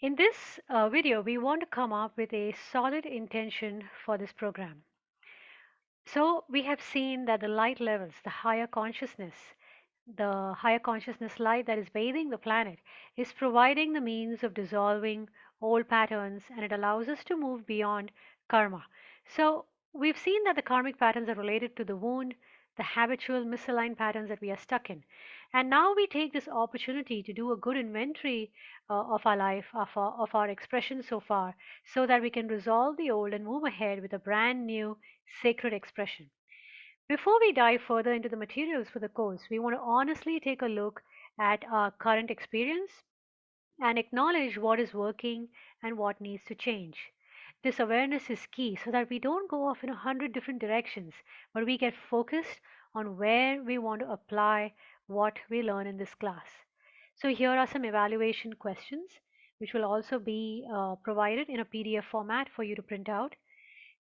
In this video, we want to come up with a solid intention for this program. So, we have seen that the light levels, the higher consciousness light that is bathing the planet, is providing the means of dissolving old patterns and it allows us to move beyond karma. So, we've seen that the karmic patterns are related to the wound, the habitual misaligned patterns that we are stuck in. And now we take this opportunity to do a good inventory of our life, of our expression so far, so that we can resolve the old and move ahead with a brand new sacred expression. Before we dive further into the materials for the course, we want to honestly take a look at our current experience and acknowledge what is working and what needs to change. This awareness is key so that we don't go off in 100 different directions, but we get focused on where we want to apply what we learn in this class. So, here are some evaluation questions which will also be provided in a PDF format for you to print out.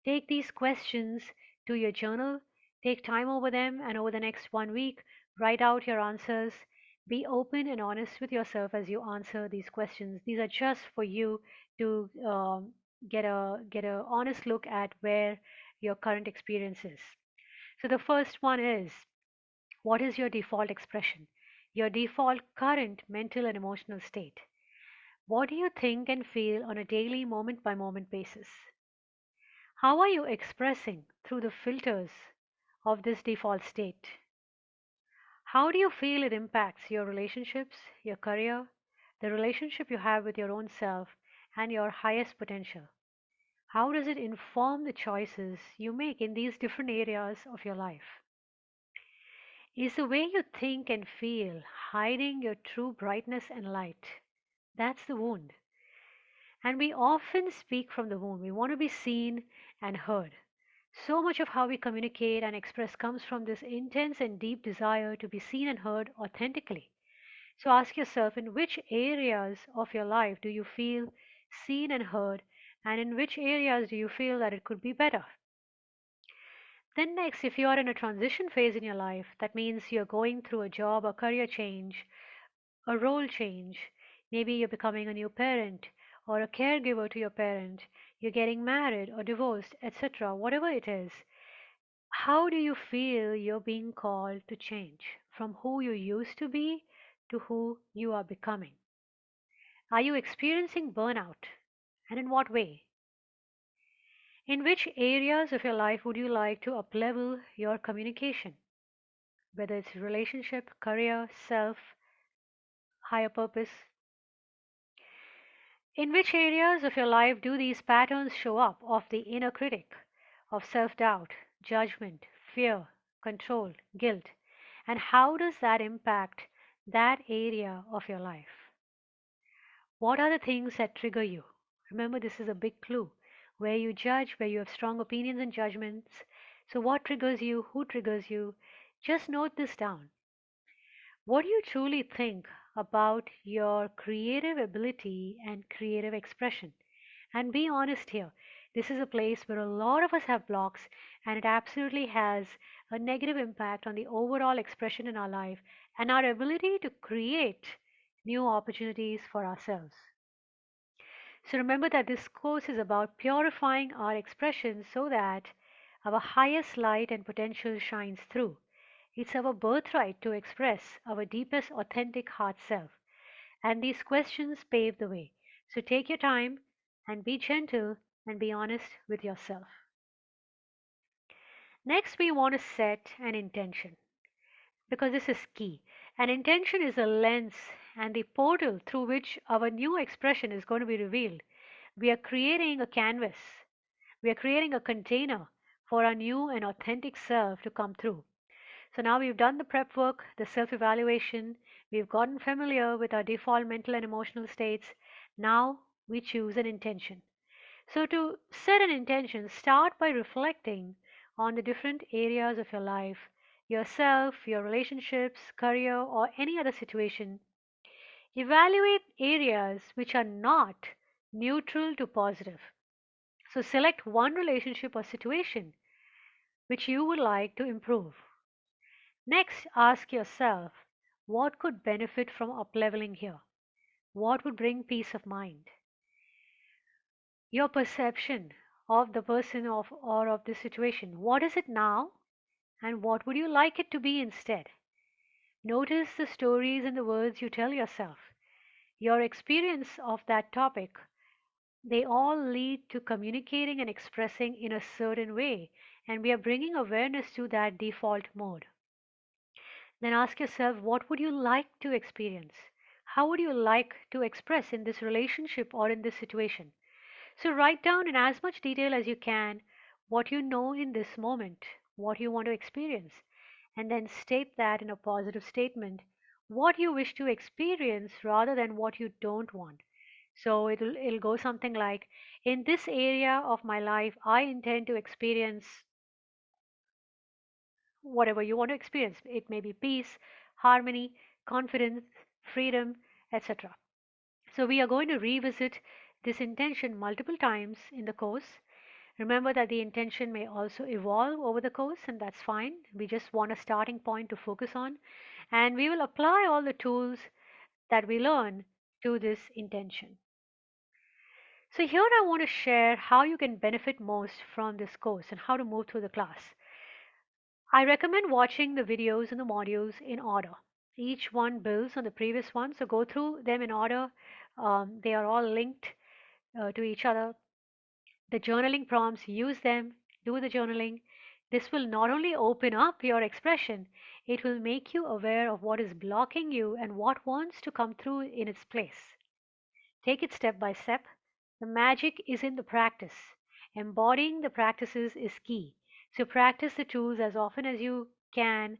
Take these questions to your journal, take time over them, and over the next 1 week, write out your answers. Be open and honest with yourself as you answer these questions. These are just for you to get a honest look at where your current experience is. So the first one is, what is your default expression? Your default current mental and emotional state. What do you think and feel on a daily moment by moment basis? How are you expressing through the filters of this default state? How do you feel it impacts your relationships, your career, the relationship you have with your own self, and your highest potential? How does it inform the choices you make in these different areas of your life? Is the way you think and feel hiding your true brightness and light? That's the wound. And we often speak from the wound. We want to be seen and heard. So much of how we communicate and express comes from this intense and deep desire to be seen and heard authentically. So ask yourself, in which areas of your life do you feel seen and heard, and in which areas do you feel that it could be better? Then, next, if you are in a transition phase in your life, that means you're going through a job or career change, a role change. Maybe you're becoming a new parent or a caregiver to your parent, you're getting married or divorced, etc., whatever it is. How do you feel you're being called to change from who you used to be to who you are becoming? Are you experiencing burnout? And in what way? In which areas of your life would you like to uplevel your communication? Whether it's relationship, career, self, higher purpose. In which areas of your life do these patterns show up of the inner critic, of self doubt, judgment, fear, control, guilt? And how does that impact that area of your life? What are the things that trigger you? Remember, this is a big clue where you judge, where you have strong opinions and judgments. So, what triggers you? Who triggers you? Just note this down. What do you truly think about your creative ability and creative expression? And be honest here. This is a place where a lot of us have blocks, and it absolutely has a negative impact on the overall expression in our life and our ability to create new opportunities for ourselves. So remember that this course is about purifying our expression so that our highest light and potential shines through. It's our birthright to express our deepest authentic heart self. And these questions pave the way. So take your time and be gentle and be honest with yourself. Next, we want to set an intention because this is key. An intention is a lens and the portal through which our new expression is going to be revealed. We are creating a canvas, we are creating a container for our new and authentic self to come through. So now we've done the prep work, the self evaluation, we've gotten familiar with our default mental and emotional states. Now we choose an intention. So, to set an intention, start by reflecting on the different areas of your life, yourself, your relationships, career, or any other situation. Evaluate areas which are not neutral to positive. So, select one relationship or situation which you would like to improve. Next, ask yourself, what could benefit from upleveling here? What would bring peace of mind? your perception of the person of or of the situation. What is it now, and what would you like it to be instead? Notice the stories and the words you tell yourself. Your experience of that topic, they all lead to communicating and expressing in a certain way, and we are bringing awareness to that default mode. Then ask yourself, what would you like to experience? How would you like to express in this relationship or in this situation? So write down in as much detail as you can what you know in this moment, what you want to experience, and then state that in a positive statement, what you wish to experience rather than what you don't want. So it'll go something like, in this area of my life, I intend to experience whatever you want to experience. It may be peace, harmony, confidence, freedom, etc. So we are going to revisit this intention multiple times in the course. Remember that the intention may also evolve over the course, and that's fine. We just want a starting point to focus on, and we will apply all the tools that we learn to this intention. So, here I want to share how you can benefit most from this course and how to move through the class. I recommend watching the videos and the modules in order. Each one builds on the previous one, so go through them in order. They are all linked to each other. The journaling prompts, use them, do the journaling. This will not only open up your expression, it will make you aware of what is blocking you and what wants to come through in its place. Take it step by step. The magic is in the practice. Embodying the practices is key. So practice the tools as often as you can,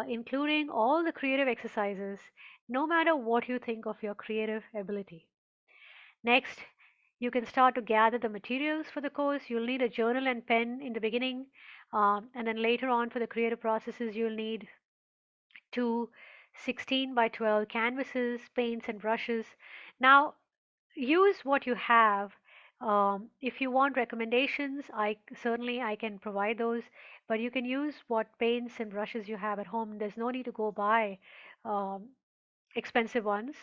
including all the creative exercises, no matter what you think of your creative ability. Next, you can start to gather the materials for the course. You'll need a journal and pen in the beginning, and then later on for the creative processes, you'll need two 16 by 12 canvases, paints, and brushes. Now, use what you have. If you want recommendations, I can provide those, but you can use what paints and brushes you have at home. There's no need to go buy um, expensive ones.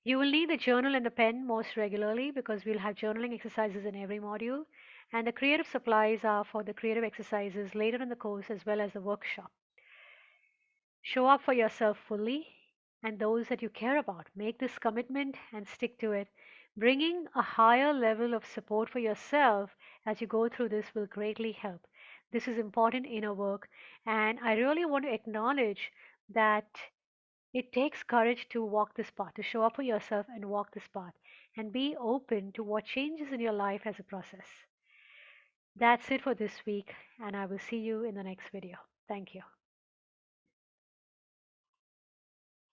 You will need a journal and a pen most regularly because we'll have journaling exercises in every module, and the creative supplies are for the creative exercises later in the course as well as the workshop. Show up for yourself fully and those that you care about. Make this commitment and stick to it. Bringing a higher level of support for yourself as you go through this will greatly help. This is important inner work, and I really want to acknowledge that it takes courage to walk this path, to show up for yourself and walk this path, and be open to what changes in your life as a process. That's it for this week, and I will see you in the next video. Thank you.